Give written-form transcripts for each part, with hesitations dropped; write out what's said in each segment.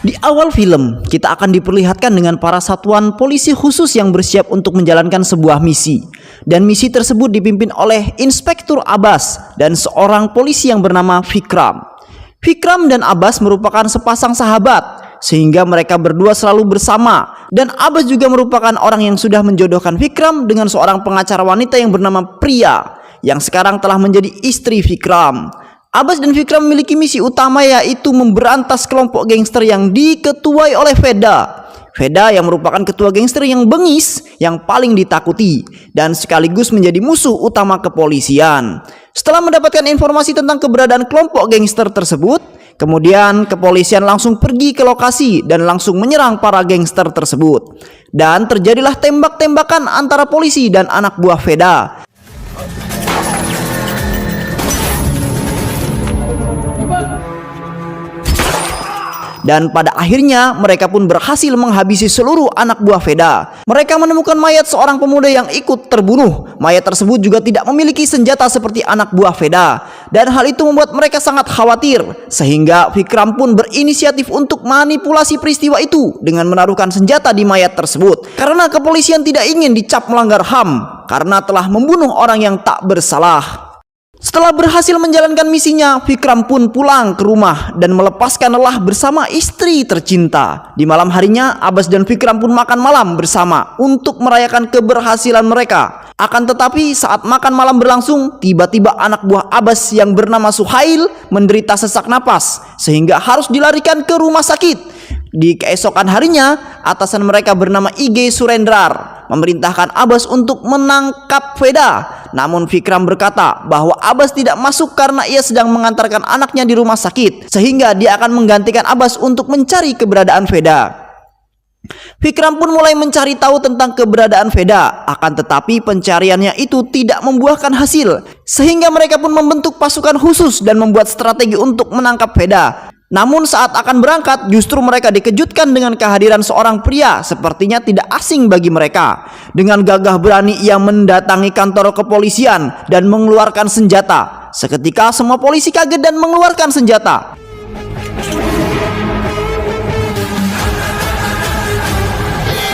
Di awal film, kita akan diperlihatkan dengan para satuan polisi khusus yang bersiap untuk menjalankan sebuah misi. Dan misi tersebut dipimpin oleh Inspektur Abbas dan seorang polisi yang bernama Vikram. Vikram dan Abbas merupakan sepasang sahabat, sehingga mereka berdua selalu bersama. Dan Abbas juga merupakan orang yang sudah menjodohkan Vikram dengan seorang pengacara wanita yang bernama Priya, yang sekarang telah menjadi istri Vikram. Abbas dan Vikram memiliki misi utama, yaitu memberantas kelompok gangster yang diketuai oleh Veda. Veda yang merupakan ketua gangster yang bengis, yang paling ditakuti, dan sekaligus menjadi musuh utama kepolisian. Setelah mendapatkan informasi tentang keberadaan kelompok gangster tersebut, kemudian kepolisian langsung pergi ke lokasi dan langsung menyerang para gangster tersebut. Dan terjadilah tembak-tembakan antara polisi dan anak buah Veda. Dan pada akhirnya mereka pun berhasil menghabisi seluruh anak buah Veda. Mereka menemukan mayat seorang pemuda yang ikut terbunuh. Mayat tersebut juga tidak memiliki senjata seperti anak buah Veda. Dan hal itu membuat mereka sangat khawatir, sehingga Vikram pun berinisiatif untuk manipulasi peristiwa itu dengan menaruhkan senjata di mayat tersebut. Karena kepolisian tidak ingin dicap melanggar HAM karena telah membunuh orang yang tak bersalah. Setelah berhasil menjalankan misinya, Vikram pun pulang ke rumah dan melepaskan lelah bersama istri tercinta. Di malam harinya, Abbas dan Vikram pun makan malam bersama untuk merayakan keberhasilan mereka. Akan tetapi saat makan malam berlangsung, tiba-tiba anak buah Abbas yang bernama Suhail menderita sesak napas, sehingga harus dilarikan ke rumah sakit. Di keesokan harinya, atasan mereka bernama IG Surendrar memerintahkan Abbas untuk menangkap Veda. Namun Vikram berkata bahwa Abbas tidak masuk karena ia sedang mengantarkan anaknya di rumah sakit, sehingga dia akan menggantikan Abbas untuk mencari keberadaan Veda. Vikram pun mulai mencari tahu tentang keberadaan Veda, akan tetapi pencariannya itu tidak membuahkan hasil, sehingga mereka pun membentuk pasukan khusus dan membuat strategi untuk menangkap Veda. Namun saat akan berangkat, justru mereka dikejutkan dengan kehadiran seorang pria sepertinya tidak asing bagi mereka. Dengan gagah berani ia mendatangi kantor kepolisian dan mengeluarkan senjata. Seketika semua polisi kaget dan mengeluarkan senjata.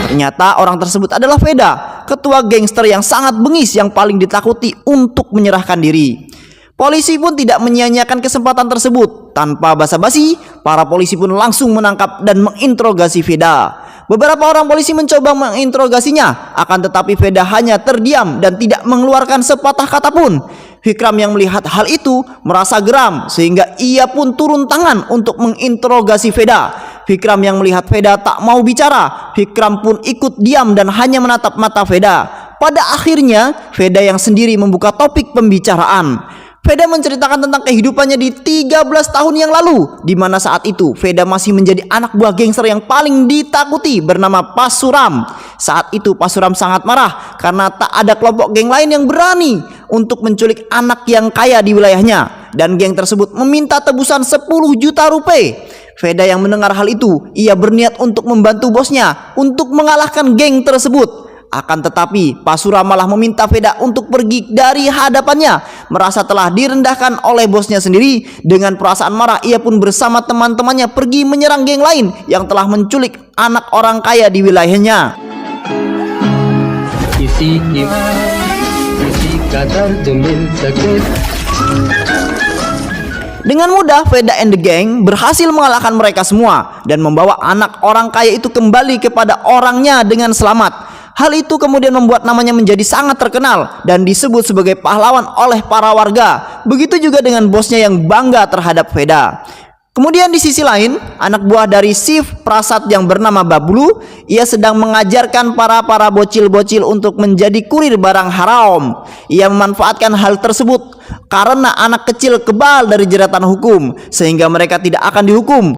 Ternyata orang tersebut adalah Veda, ketua gangster yang sangat bengis yang paling ditakuti untuk menyerahkan diri. Polisi pun tidak menyia-nyiakan kesempatan tersebut. Tanpa basa-basi, para polisi pun langsung menangkap dan menginterogasi Veda. Beberapa orang polisi mencoba menginterogasinya, akan tetapi Veda hanya terdiam dan tidak mengeluarkan sepatah kata pun. Vikram yang melihat hal itu merasa geram, sehingga ia pun turun tangan untuk menginterogasi Veda. Vikram yang melihat Veda tak mau bicara, Vikram pun ikut diam dan hanya menatap mata Veda. Pada akhirnya, Veda yang sendiri membuka topik pembicaraan. Veda menceritakan tentang kehidupannya di 13 tahun yang lalu, di mana saat itu Veda masih menjadi anak buah gangster yang paling ditakuti bernama Pasuram. Saat itu Pasuram sangat marah karena tak ada kelompok geng lain yang berani untuk menculik anak yang kaya di wilayahnya, dan geng tersebut meminta tebusan 10 juta rupiah. Veda yang mendengar hal itu, ia berniat untuk membantu bosnya untuk mengalahkan geng tersebut. Akan tetapi Pasuram malah meminta Veda untuk pergi dari hadapannya. Merasa telah direndahkan oleh bosnya sendiri, dengan perasaan marah ia pun bersama teman-temannya pergi menyerang geng lain yang telah menculik anak orang kaya di wilayahnya. Dengan mudah Veda and the gang berhasil mengalahkan mereka semua dan membawa anak orang kaya itu kembali kepada orangnya dengan selamat. Hal itu kemudian membuat namanya menjadi sangat terkenal dan disebut sebagai pahlawan oleh para warga. Begitu juga dengan bosnya yang bangga terhadap Veda. Kemudian di sisi lain, anak buah dari Shiv Prasad yang bernama Bablu, ia sedang mengajarkan para bocil-bocil untuk menjadi kurir barang haram. Ia memanfaatkan hal tersebut karena anak kecil kebal dari jeratan hukum, sehingga mereka tidak akan dihukum.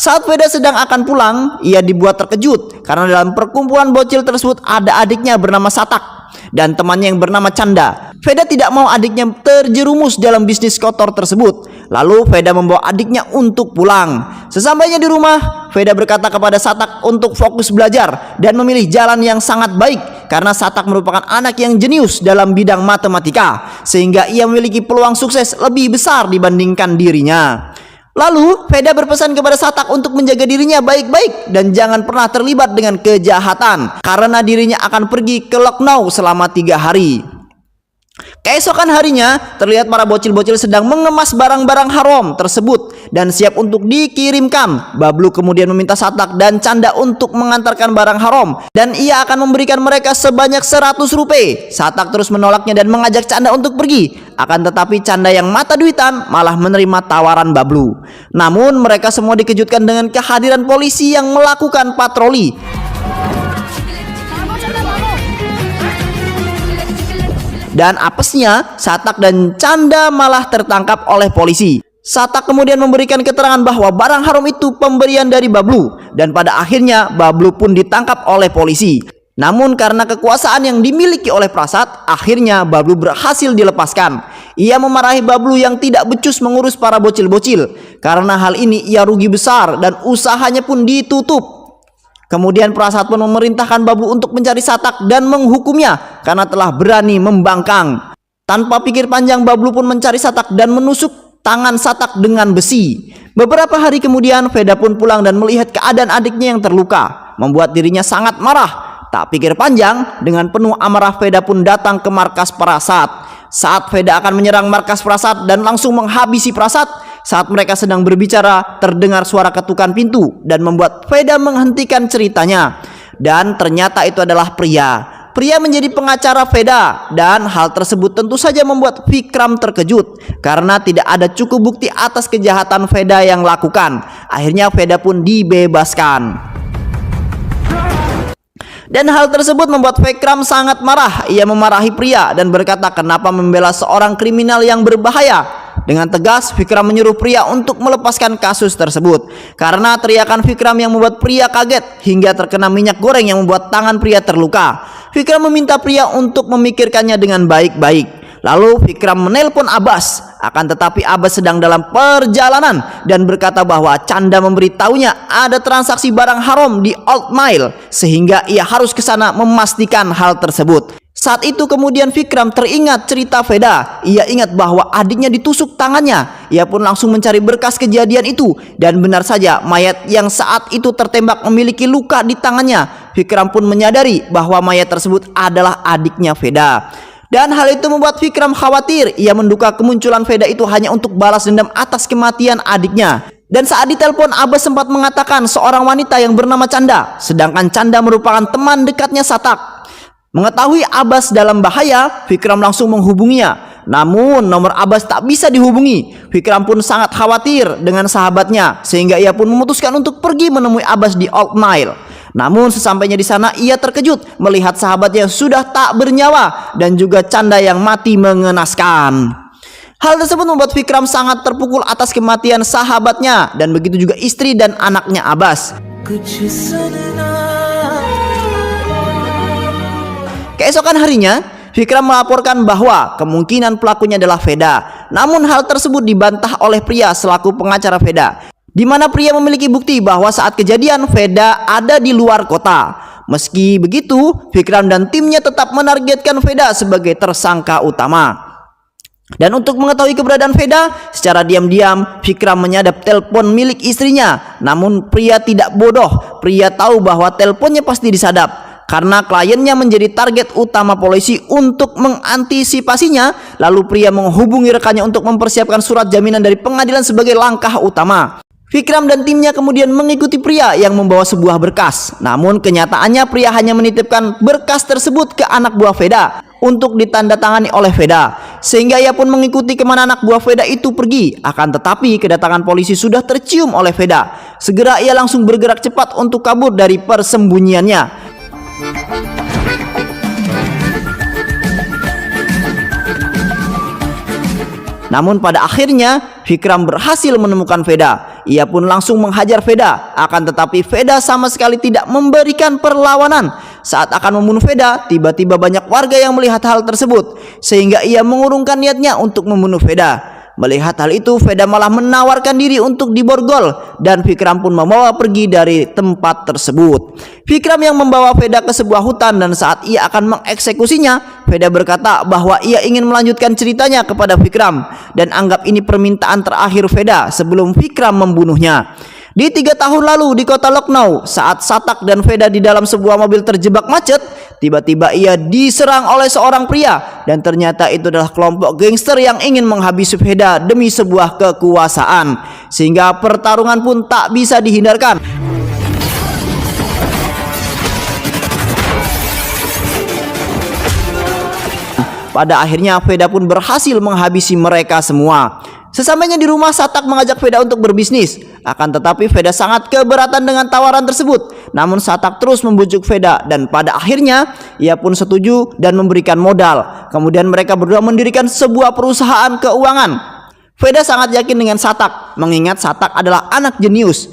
Saat Veda sedang akan pulang, ia dibuat terkejut karena dalam perkumpulan bocil tersebut ada adiknya bernama Satak dan temannya yang bernama Canda. Veda tidak mau adiknya terjerumus dalam bisnis kotor tersebut. Lalu Veda membawa adiknya untuk pulang. Sesampainya di rumah, Veda berkata kepada Satak untuk fokus belajar dan memilih jalan yang sangat baik karena Satak merupakan anak yang jenius dalam bidang matematika, sehingga ia memiliki peluang sukses lebih besar dibandingkan dirinya. Lalu Veda berpesan kepada Satak untuk menjaga dirinya baik-baik dan jangan pernah terlibat dengan kejahatan karena dirinya akan pergi ke Lucknow selama 3 hari. Keesokan harinya, terlihat para bocil-bocil sedang mengemas barang-barang haram tersebut dan siap untuk dikirimkan. Bablu kemudian meminta Satak dan Canda untuk mengantarkan barang haram dan ia akan memberikan mereka sebanyak 100 rupiah. Satak terus menolaknya dan mengajak Canda untuk pergi. Akan tetapi Canda yang mata duitan malah menerima tawaran Bablu. Namun mereka semua dikejutkan dengan kehadiran polisi yang melakukan patroli. Dan apesnya, Satak dan Canda malah tertangkap oleh polisi. Satak kemudian memberikan keterangan bahwa barang haram itu pemberian dari Bablu dan pada akhirnya Bablu pun ditangkap oleh polisi. Namun karena kekuasaan yang dimiliki oleh Prasat, akhirnya Bablu berhasil dilepaskan. Ia memarahi Bablu yang tidak becus mengurus para bocil-bocil. Karena hal ini ia rugi besar dan usahanya pun ditutup. Kemudian Prasat pun memerintahkan Bablu untuk mencari Satak dan menghukumnya karena telah berani membangkang. Tanpa pikir panjang, Bablu pun mencari Satak dan menusuk tangan Satak dengan besi. Beberapa hari kemudian Veda pun pulang dan melihat keadaan adiknya yang terluka, membuat dirinya sangat marah. Tak pikir panjang, dengan penuh amarah Veda pun datang ke markas Prasat. Saat Veda akan menyerang markas Prasat dan langsung menghabisi Prasat, saat mereka sedang berbicara, terdengar suara ketukan pintu dan membuat Veda menghentikan ceritanya. Dan ternyata itu adalah pria. Pria menjadi pengacara Veda dan hal tersebut tentu saja membuat Vikram terkejut karena tidak ada cukup bukti atas kejahatan Veda yang lakukan. Akhirnya Veda pun dibebaskan. Dan hal tersebut membuat Vikram sangat marah. Ia memarahi pria dan berkata kenapa membela seorang kriminal yang berbahaya. Dengan tegas, Vikram menyuruh pria untuk melepaskan kasus tersebut. Karena teriakan Vikram yang membuat pria kaget hingga terkena minyak goreng yang membuat tangan pria terluka. Vikram meminta pria untuk memikirkannya dengan baik-baik. Lalu Vikram menelpon Abbas, akan tetapi Abbas sedang dalam perjalanan dan berkata bahwa Canda memberitahunya ada transaksi barang haram di Old Mile sehingga ia harus ke sana memastikan hal tersebut. Saat itu kemudian Vikram teringat cerita Veda. Ia ingat bahwa adiknya ditusuk tangannya. Ia pun langsung mencari berkas kejadian itu dan benar saja mayat yang saat itu tertembak memiliki luka di tangannya. Vikram pun menyadari bahwa mayat tersebut adalah adiknya Veda. Dan hal itu membuat Vikram khawatir. Ia menduga kemunculan Veda itu hanya untuk balas dendam atas kematian adiknya. Dan saat ditelepon, Abbas sempat mengatakan seorang wanita yang bernama Canda, sedangkan Canda merupakan teman dekatnya Satak. Mengetahui Abbas dalam bahaya, Vikram langsung menghubunginya. Namun nomor Abbas tak bisa dihubungi. Vikram pun sangat khawatir dengan sahabatnya sehingga ia pun memutuskan untuk pergi menemui Abbas di Old Mile. Namun sesampainya di sana ia terkejut melihat sahabatnya sudah tak bernyawa dan juga Canda yang mati mengenaskan. Hal tersebut membuat Vikram sangat terpukul atas kematian sahabatnya dan begitu juga istri dan anaknya Abbas. Keesokan harinya, Vikram melaporkan bahwa kemungkinan pelakunya adalah Veda. Namun hal tersebut dibantah oleh pria selaku pengacara Veda, di mana pria memiliki bukti bahwa saat kejadian Veda ada di luar kota. Meski begitu, Vikram dan timnya tetap menargetkan Veda sebagai tersangka utama. Dan untuk mengetahui keberadaan Veda, secara diam-diam Vikram menyadap telepon milik istrinya. Namun pria tidak bodoh, pria tahu bahwa teleponnya pasti disadap. Karena kliennya menjadi target utama polisi untuk mengantisipasinya, lalu pria menghubungi rekannya untuk mempersiapkan surat jaminan dari pengadilan sebagai langkah utama. Vikram dan timnya kemudian mengikuti pria yang membawa sebuah berkas. Namun kenyataannya pria hanya menitipkan berkas tersebut ke anak buah Veda untuk ditandatangani oleh Veda, sehingga ia pun mengikuti kemana anak buah Veda itu pergi. Akan tetapi kedatangan polisi sudah tercium oleh Veda. Segera ia langsung bergerak cepat untuk kabur dari persembunyiannya. Namun pada akhirnya Vikram berhasil menemukan Veda. Ia pun langsung menghajar Veda. Akan tetapi Veda sama sekali tidak memberikan perlawanan. Saat akan membunuh Veda, tiba-tiba banyak warga yang melihat hal tersebut sehingga ia mengurungkan niatnya untuk membunuh Veda. Melihat hal itu, Veda malah menawarkan diri untuk diborgol dan Vikram pun membawa pergi dari tempat tersebut. Vikram yang membawa Veda ke sebuah hutan dan saat ia akan mengeksekusinya, Veda berkata bahwa ia ingin melanjutkan ceritanya kepada Vikram dan anggap ini permintaan terakhir Veda sebelum Vikram membunuhnya. Di 3 tahun lalu di kota Lucknow, saat Satak dan Veda di dalam sebuah mobil terjebak macet, tiba-tiba ia diserang oleh seorang pria dan ternyata itu adalah kelompok gangster yang ingin menghabisi Veda demi sebuah kekuasaan, sehingga pertarungan pun tak bisa dihindarkan. Pada akhirnya Veda pun berhasil menghabisi mereka semua. Sesampainya di rumah, Satak mengajak Veda untuk berbisnis. Akan tetapi Veda sangat keberatan dengan tawaran tersebut. Namun Satak terus membujuk Veda dan pada akhirnya ia pun setuju dan memberikan modal. Kemudian mereka berdua mendirikan sebuah perusahaan keuangan. Veda sangat yakin dengan Satak, mengingat Satak adalah anak jenius.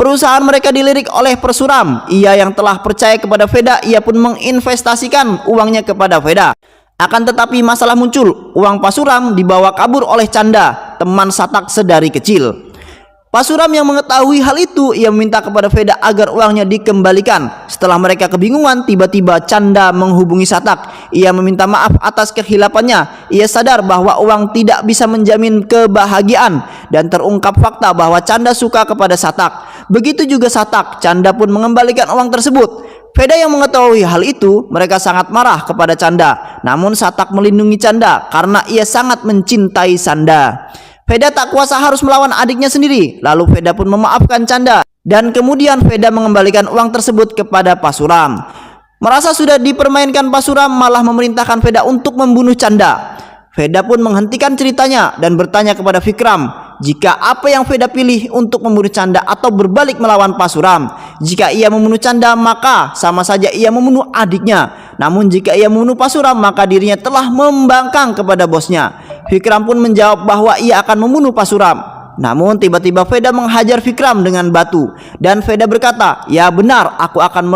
Perusahaan mereka dilirik oleh Persuram. Ia yang telah percaya kepada Veda, ia pun menginvestasikan uangnya kepada Veda. Akan tetapi masalah muncul, uang Pasuram dibawa kabur oleh Canda, teman Satak sedari kecil. Pasuram yang mengetahui hal itu, ia meminta kepada Veda agar uangnya dikembalikan. Setelah mereka kebingungan, tiba-tiba Canda menghubungi Satak. Ia meminta maaf atas kehilapannya. Ia sadar bahwa uang tidak bisa menjamin kebahagiaan dan terungkap fakta bahwa Canda suka kepada Satak. Begitu juga Satak, Canda pun mengembalikan uang tersebut. Veda yang mengetahui hal itu, mereka sangat marah kepada Canda. Namun Satak melindungi Canda karena ia sangat mencintai Sanda. Veda tak kuasa harus melawan adiknya sendiri. Lalu Veda pun memaafkan Canda dan kemudian Veda mengembalikan uang tersebut kepada Pasuram. Merasa sudah dipermainkan, Pasuram malah memerintahkan Veda untuk membunuh Canda. Veda pun menghentikan ceritanya dan bertanya kepada Vikram jika apa yang Veda pilih untuk membunuh Canda atau berbalik melawan Pasuram. Jika ia membunuh Canda, maka sama saja ia membunuh adiknya. Namun jika ia membunuh Pasuram, maka dirinya telah membangkang kepada bosnya. Vikram pun menjawab bahwa ia akan membunuh Pasuram. Namun tiba-tiba Veda menghajar Vikram dengan batu dan Veda berkata, "Ya benar, aku akan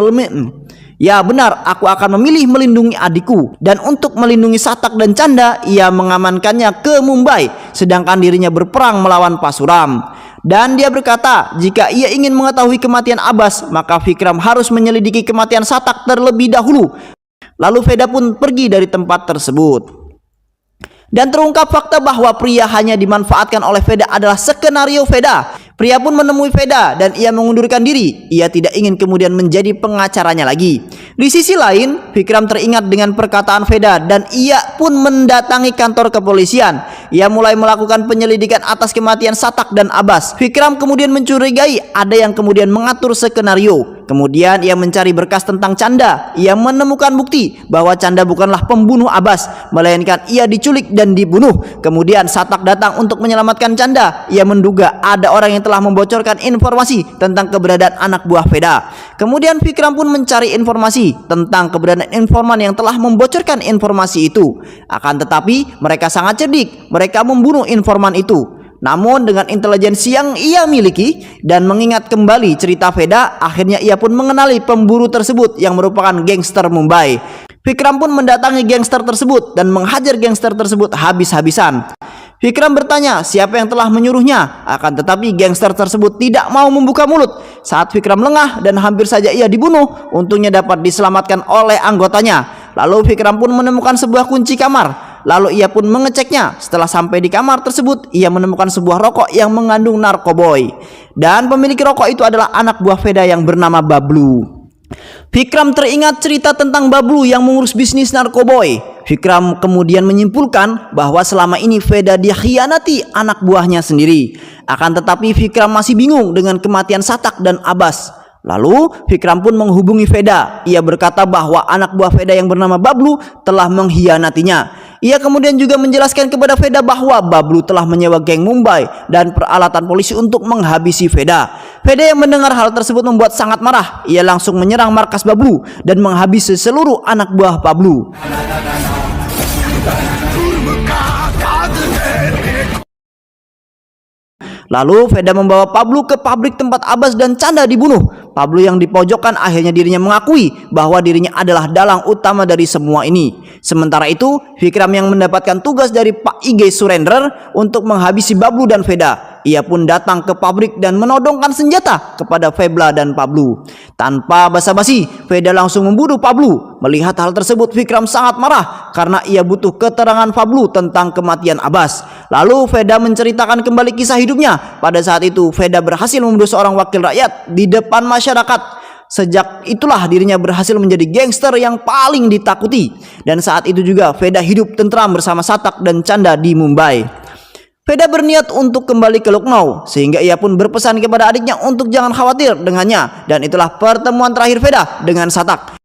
memilih melindungi adikku." Dan untuk melindungi Satak dan Canda, ia mengamankannya ke Mumbai, sedangkan dirinya berperang melawan Pasuram. Dan dia berkata, jika ia ingin mengetahui kematian Abbas, maka Vikram harus menyelidiki kematian Satak terlebih dahulu. Lalu Veda pun pergi dari tempat tersebut. Dan terungkap fakta bahwa pria hanya dimanfaatkan oleh Veda adalah skenario Veda. Pria pun menemui Veda dan ia mengundurkan diri. Ia tidak ingin kemudian menjadi pengacaranya lagi. Di sisi lain, Vikram teringat dengan perkataan Veda dan ia pun mendatangi kantor kepolisian. Ia mulai melakukan penyelidikan atas kematian Satak dan Abbas. Vikram kemudian mencurigai ada yang kemudian mengatur skenario. Kemudian ia mencari berkas tentang Canda. Ia menemukan bukti bahwa Canda bukanlah pembunuh Abbas, melainkan ia diculik dan dibunuh. Kemudian Satak datang untuk menyelamatkan Canda. Ia menduga ada orang yang telah membocorkan informasi tentang keberadaan anak buah Veda. Kemudian Vikram pun mencari informasi tentang keberadaan informan yang telah membocorkan informasi itu. Akan tetapi mereka sangat cerdik. Mereka membunuh informan itu. Namun dengan intelijensi yang ia miliki dan mengingat kembali cerita Veda, akhirnya ia pun mengenali pemburu tersebut yang merupakan gangster Mumbai. Vikram pun mendatangi gangster tersebut dan menghajar gangster tersebut habis-habisan. Vikram bertanya siapa yang telah menyuruhnya, akan tetapi gangster tersebut tidak mau membuka mulut. Saat Vikram lengah dan hampir saja ia dibunuh, untungnya dapat diselamatkan oleh anggotanya. Lalu Vikram pun menemukan sebuah kunci kamar. Lalu ia pun mengeceknya. Setelah sampai di kamar tersebut, ia menemukan sebuah rokok yang mengandung narkoboy. Dan pemilik rokok itu adalah anak buah Veda yang bernama Bablu. Vikram teringat cerita tentang Bablu yang mengurus bisnis narkoboy. Vikram kemudian menyimpulkan bahwa selama ini Veda dikhianati anak buahnya sendiri. Akan tetapi Vikram masih bingung dengan kematian Satak dan Abbas. Lalu Vikram pun menghubungi Veda. Ia berkata bahwa anak buah Veda yang bernama Bablu telah mengkhianatinya. Ia kemudian juga menjelaskan kepada Veda bahwa Bablu telah menyewa geng Mumbai dan peralatan polisi untuk menghabisi Veda. Veda yang mendengar hal tersebut membuat sangat marah. Ia langsung menyerang markas Bablu dan menghabisi seluruh anak buah Bablu. Lalu Veda membawa Pablo ke pabrik tempat Abbas dan Canda dibunuh. Pablo yang dipojokkan akhirnya dirinya mengakui bahwa dirinya adalah dalang utama dari semua ini. Sementara itu, Vikram yang mendapatkan tugas dari Pak IG surrender untuk menghabisi Bablu dan Veda. Ia pun datang ke pabrik dan menodongkan senjata kepada Febla dan Pablo. Tanpa basa-basi, Veda langsung membunuh Pablo. Melihat hal tersebut, Vikram sangat marah karena ia butuh keterangan Pablo tentang kematian Abbas. Lalu Veda menceritakan kembali kisah hidupnya. Pada saat itu, Veda berhasil membunuh seorang wakil rakyat di depan masyarakat. Sejak itulah dirinya berhasil menjadi gangster yang paling ditakuti. Dan saat itu juga Veda hidup tentram bersama Satak dan Canda di Mumbai. Veda berniat untuk kembali ke Lucknow, sehingga ia pun berpesan kepada adiknya untuk jangan khawatir dengannya. Dan itulah pertemuan terakhir Veda dengan Satak.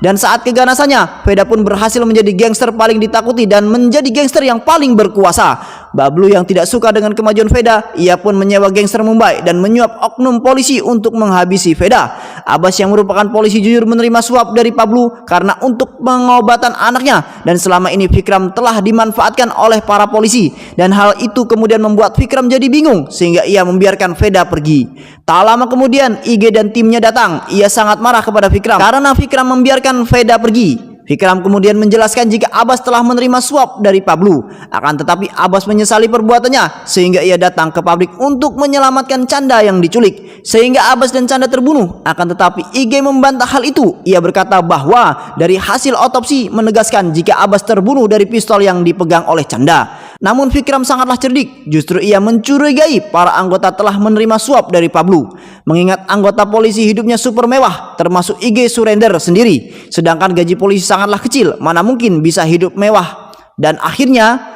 Dan saat keganasannya, Veda pun berhasil menjadi gangster paling ditakuti dan menjadi gangster yang paling berkuasa. Bablu yang tidak suka dengan kemajuan Veda, ia pun menyewa gangster Mumbai dan menyuap oknum polisi untuk menghabisi Veda. Abbas yang merupakan polisi jujur menerima suap dari Pablo karena untuk pengobatan anaknya, dan selama ini Vikram telah dimanfaatkan oleh para polisi, dan hal itu kemudian membuat Vikram jadi bingung sehingga ia membiarkan Veda pergi. Tak lama kemudian IG dan timnya datang. Ia sangat marah kepada Vikram karena Vikram membiarkan Veda pergi. Vikram kemudian menjelaskan jika Abbas telah menerima suap dari Pablo. Akan tetapi Abbas menyesali perbuatannya sehingga ia datang ke pabrik untuk menyelamatkan Canda yang diculik. Sehingga Abbas dan Canda terbunuh. Akan tetapi IG membantah hal itu. Ia berkata bahwa dari hasil otopsi menegaskan jika Abbas terbunuh dari pistol yang dipegang oleh Canda. Namun Vikram sangatlah cerdik. Justru ia mencurigai para anggota telah menerima suap dari Pablo. Mengingat anggota polisi hidupnya super mewah, termasuk IG surrender sendiri. Sedangkan gaji polisi sangatlah kecil, mana mungkin bisa hidup mewah. Dan akhirnya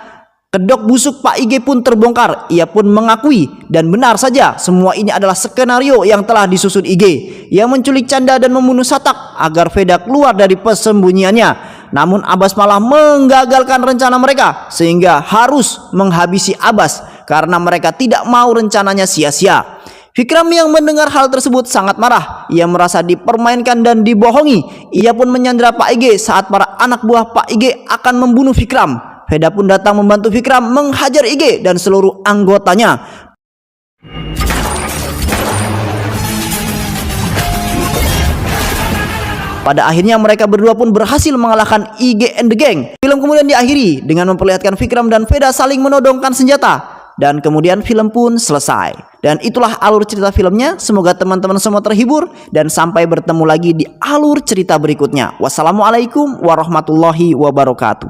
kedok busuk Pak IG pun terbongkar. Ia pun mengakui dan benar saja semua ini adalah skenario yang telah disusun IG. Ia menculik Canda dan membunuh Satak agar Veda keluar dari persembunyiannya. Namun Abbas malah menggagalkan rencana mereka sehingga harus menghabisi Abbas karena mereka tidak mau rencananya sia-sia. Vikram yang mendengar hal tersebut sangat marah. Ia merasa dipermainkan dan dibohongi. Ia pun menyandera Pak IG saat para anak buah Pak IG akan membunuh Vikram. Veda pun datang membantu Vikram menghajar IG dan seluruh anggotanya. Pada akhirnya mereka berdua pun berhasil mengalahkan IG and the Gang. Film kemudian diakhiri dengan memperlihatkan Vikram dan Veda saling menodongkan senjata. Dan kemudian film pun selesai. Dan itulah alur cerita filmnya. Semoga teman-teman semua terhibur. Dan sampai bertemu lagi di alur cerita berikutnya. Wassalamualaikum warahmatullahi wabarakatuh.